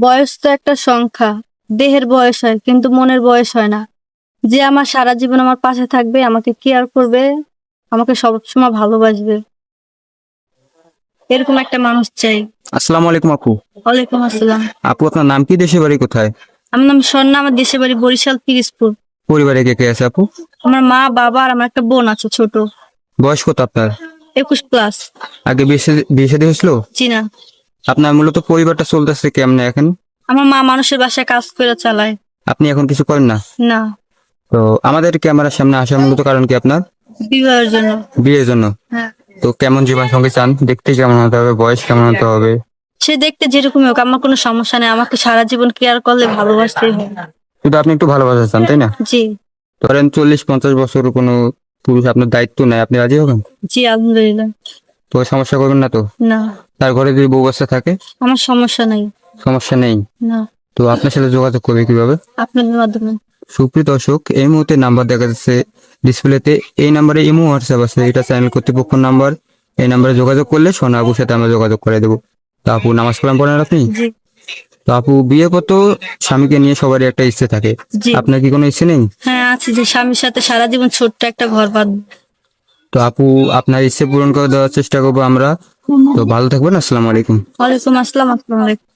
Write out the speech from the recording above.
বয়স তো একটা সংখ্যা। দেহের বয়স হয় কিন্তু মনের বয়স হয় না। যে আমার সারা জীবন আমার পাশে থাকবে, আমাকে কেয়ার করবে, আমাকে সবসময় ভালোবাসবে, এরকম একটা মানুষ চাই। আসসালামু আলাইকুম আপু। ওয়ালাইকুম আসসালাম। আপু আপনার নাম কি, দেশের বাড়ি কোথায়? আমার নাম স্বর্ণা, আমার দেশের বাড়ি বরিশাল পিরিজপুর। পরিবারে কে কে আছে আপু? আমার মা, বাবা আর আমার একটা বোন আছে ছোট। বয়স কত আপনার? 21+। আগে বিয়ে শাদী হয়েছিল? জি না। আপনার মূলত পরিবারটা চলতেছে কেমনে এখন? আমার মা মানুষের বাসায় কাজ করে চালায়। আপনি এখন কিছু করেন না? না। তো আমাদের ক্যামেরার সামনে আসার মূলত কারণ কি আপনার? বিবাহের জন্য। বিয়ের জন্য? হ্যাঁ। তো কেমন জীবন সঙ্গী চান? দেখতে কেমন হতে হবে, বয়স কেমন হতে হবে? সে দেখতে যেরকম হোক আমার কোনো সমস্যা নেই, আমাকে সারা জীবন কেয়ার করলে ভালোবাসতেই হবে। শুধু আপনি একটু ভালোবাসা চান, তাই না? জি। ধরেন 40-50 বছর কোনো পুরুষ আপনার দায়িত্ব নেয়, আপনি রাজি হবেন? জি আলহামদুলিল্লাহ। তো সমস্যা করবেন না তো? না। তার ঘরে যদি বউ বাচ্চা থাকে? আমার সমস্যা নেই। সমস্যা নেই। না। তো আপনার সাথে যোগাযোগ করবে কিভাবে? আপনাদের মাধ্যমে। সুপ্রিয় দর্শক, এই মুহূর্তে নাম্বার দেখা যাচ্ছে ডিসপ্লেতে। এই নাম্বারে ইমো হোয়াটসঅ্যাপ আছে, এটা চ্যানেল কর্তৃপক্ষের নাম্বার। এই নাম্বারে যোগাযোগ করলে সোনা আপুর সাথে আমরা যোগাযোগ করে দেবো। তো আপু নামাজ কালাম পড়েন আপনি? জি। তো আপু বিয়ে পর তো স্বামীকে নিয়ে সবারই একটা ইচ্ছে থাকে, জি। আপনার কি কোনো ইচ্ছে নেই? হ্যাঁ আছে, যে স্বামীর সাথে সারা জীবন ছোট্ট একটা ঘর বাঁধবো। তো আপু আপনার ইচ্ছে পূরণ করে দেওয়ার চেষ্টা করবো আমরা। তো ভালো থাকবেন, আসসালামু আলাইকুম। ওয়ালাইকুম আসসালাম। আসসালামু আলাইকুম।